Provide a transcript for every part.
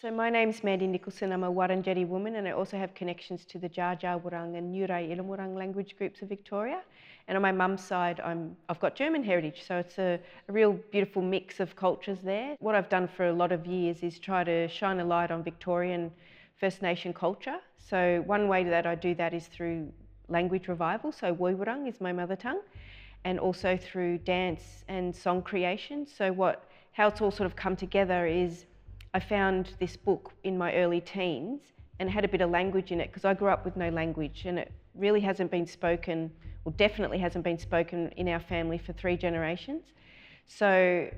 So my name's Mandy Nicholson. I'm a Wurundjeri woman, and I also have connections to the Dja Dja Wurrung and YIRRAMBOI language groups of Victoria. And on my mum's side, I've got German heritage, so it's a real beautiful mix of cultures there. What I've done for a lot of years is try to shine a light on Victorian First Nation culture. So one way that I do that is through language revival, so Woiwurrung is my mother tongue, and also through dance and song creation. So how it's all sort of come together is I found this book in my early teens and it had a bit of language in it because I grew up with no language, and it really hasn't been spoken, or definitely hasn't been spoken in our family for 3 generations. So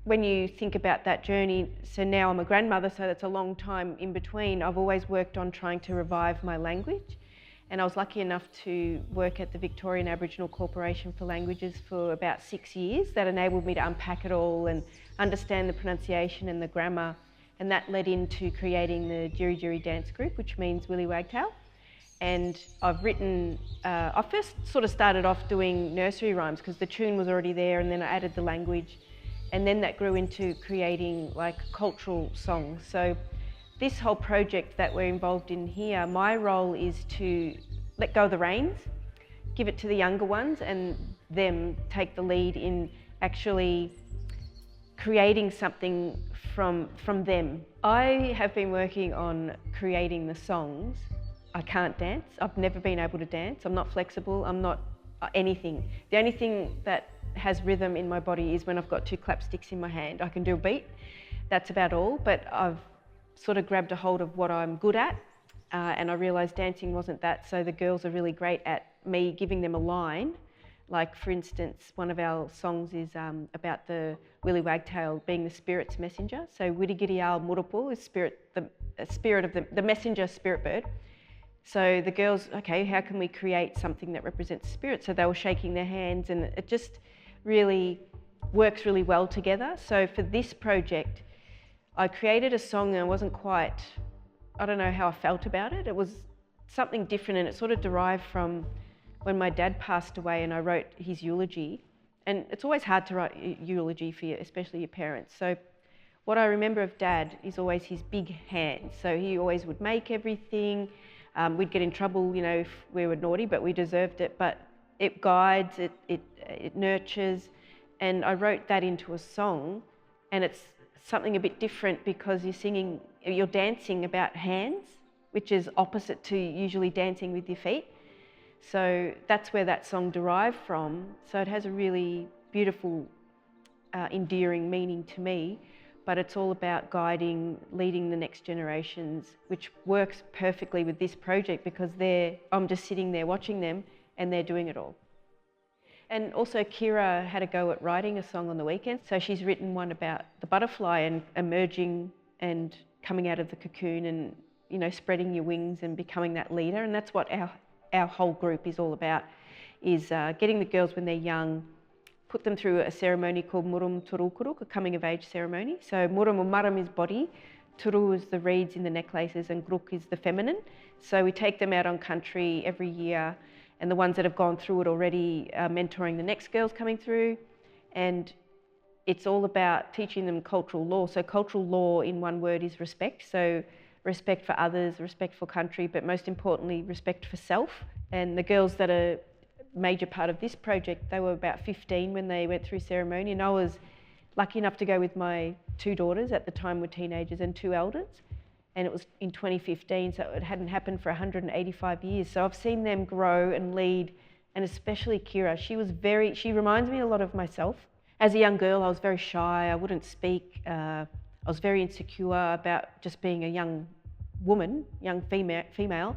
when you think about that journey, so now I'm a grandmother, so that's a long time in between. I've always worked on trying to revive my language, and I was lucky enough to work at the Victorian Aboriginal Corporation for Languages for about 6 years. That enabled me to unpack it all and understand the pronunciation and the grammar. And that led into creating the Jiri Jiri dance group, which means Willy Wagtail. And I've written, I first sort of started off doing nursery rhymes because the tune was already there, and then I added the language. And then that grew into creating like cultural songs. So this whole project that we're involved in here, my role is to let go of the reins, give it to the younger ones, and them take the lead in actually creating something from them. I have been working on creating the songs. I can't dance. I've never been able to dance. I'm not flexible. I'm not anything. The only thing that has rhythm in my body is when I've got 2 clapsticks in my hand. I can do a beat. That's about all. But I've sort of grabbed a hold of what I'm good at, and I realised dancing wasn't that. So the girls are really great at me giving them a line. Like, for instance, one of our songs is about the Willy Wagtail being the spirit's messenger. So Wirigirial Murupu is spirit of the messenger spirit bird. So the girls, okay, how can we create something that represents spirit? So they were shaking their hands, and it just really works really well together. So for this project, I created a song and I don't know how I felt about it. It was something different, and it sort of derived from when my dad passed away and I wrote his eulogy. And it's always hard to write a eulogy for you, especially your parents. So what I remember of Dad is always his big hands. So he always would make everything. We'd get in trouble, you know, if we were naughty, but we deserved it. But it guides, it nurtures. And I wrote that into a song, and it's something a bit different because you're dancing about hands, which is opposite to usually dancing with your feet. So that's where that song derived from. So it has a really beautiful, endearing meaning to me, but it's all about guiding, leading the next generations, which works perfectly with this project because I'm just sitting there watching them and they're doing it all. And also Kira had a go at writing a song on the weekend. So she's written one about the butterfly and emerging and coming out of the cocoon and, you know, spreading your wings and becoming that leader. And that's what our whole group is all about, is getting the girls when they're young, put them through a ceremony called Murum Turukuruk, a coming of age ceremony. So Murum or Maram is body, Turu is the reeds in the necklaces, and Gruk is the feminine. So we take them out on country every year, and the ones that have gone through it already are mentoring the next girls coming through. And it's all about teaching them cultural law. So cultural law in one word is respect. So respect for others, respect for country, but most importantly, respect for self. And the girls that are a major part of this project, they were about 15 when they went through ceremony, and I was lucky enough to go with my 2 daughters, at the time were teenagers, and 2 elders. And it was in 2015, so it hadn't happened for 185 years. So I've seen them grow and lead, and especially Kira. She reminds me a lot of myself. As a young girl, I was very shy, I wouldn't speak. I was very insecure about just being a young woman, young female,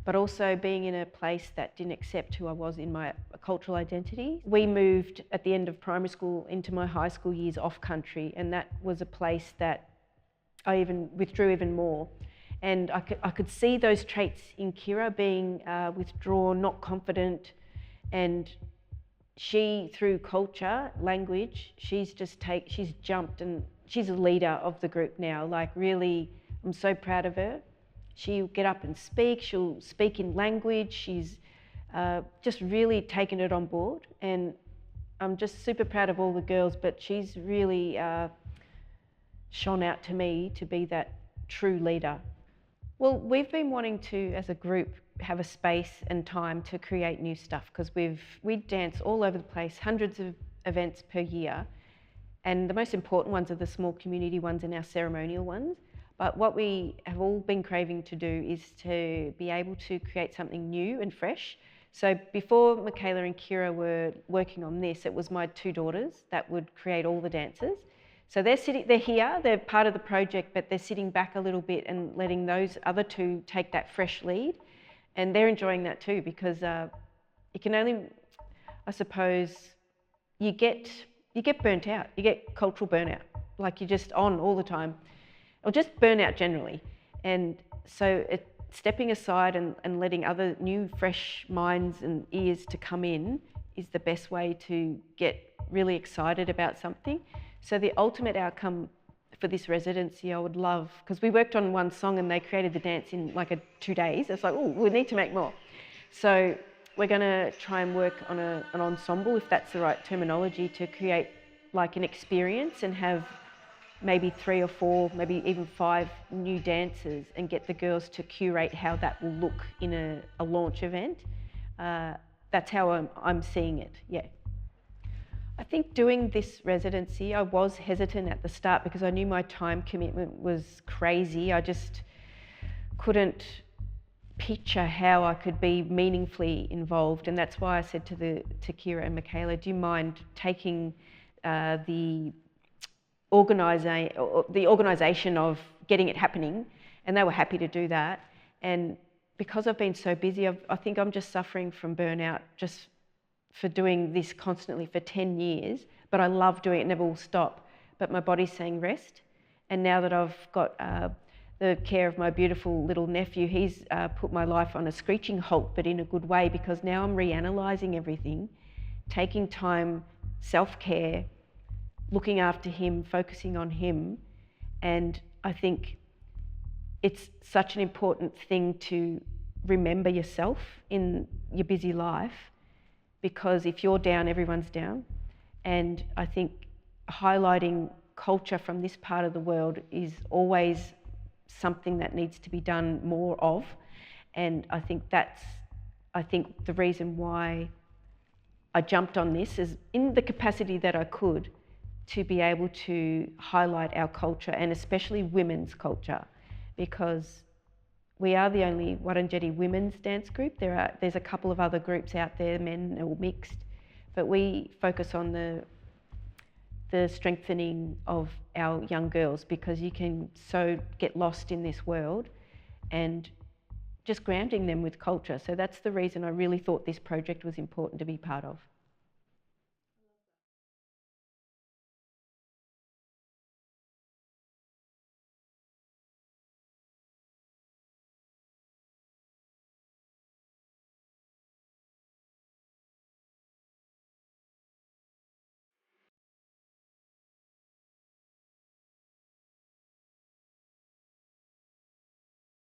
but also being in a place that didn't accept who I was in my cultural identity. We moved at the end of primary school into my high school years off country, and that was a place that I even withdrew even more. And I could see those traits in Kira, being withdrawn, not confident, and she, through culture, language, she's jumped, and she's a leader of the group now. Like, really, I'm so proud of her. She'll get up and speak, she'll speak in language, she's just really taken it on board. And I'm just super proud of all the girls, but she's really shone out to me to be that true leader? Well, we've been wanting to, as a group, have a space and time to create new stuff because we dance all over the place, hundreds of events per year, and the most important ones are the small community ones and our ceremonial ones. But what we have all been craving to do is to be able to create something new and fresh. So before Michaela and Kira were working on this, it was my two daughters that would create all the dances. So they're here, they're part of the project, but they're sitting back a little bit and letting those other two take that fresh lead. And they're enjoying that too, because you can only, I suppose, you get burnt out, you get cultural burnout, like you're just on all the time, or just burnout generally. And so stepping aside and letting other new fresh minds and ears to come in is the best way to get really excited about something. So the ultimate outcome for this residency, I would love, because we worked on one song and they created the dance in like 2 days. It's like, oh, we need to make more. So we're going to try and work on an ensemble, if that's the right terminology, to create like an experience and have maybe 3 or 4, maybe even 5 new dancers and get the girls to curate how that will look in a launch event. That's how I'm seeing it, yeah. I think doing this residency, I was hesitant at the start because I knew my time commitment was crazy. I just couldn't picture how I could be meaningfully involved, and that's why I said to Kira and Michaela, do you mind taking the organisation of getting it happening? And they were happy to do that. And because I've been so busy, I think I'm just suffering from burnout just for doing this constantly for 10 years, but I love doing it, never will stop. But my body's saying rest. And now that I've got the care of my beautiful little nephew, he's put my life on a screeching halt, but in a good way, because now I'm reanalyzing everything, taking time, self-care, looking after him, focusing on him. And I think it's such an important thing to remember yourself in your busy life, because if you're down, everyone's down. And I think highlighting culture from this part of the world is always something that needs to be done more of. And I think the reason why I jumped on this is in the capacity that I could to be able to highlight our culture, and especially women's culture, because we are the only Wurundjeri women's dance group. There's a couple of other groups out there, men or mixed, but we focus on the strengthening of our young girls, because you can so get lost in this world, and just grounding them with culture. So that's the reason I really thought this project was important to be part of.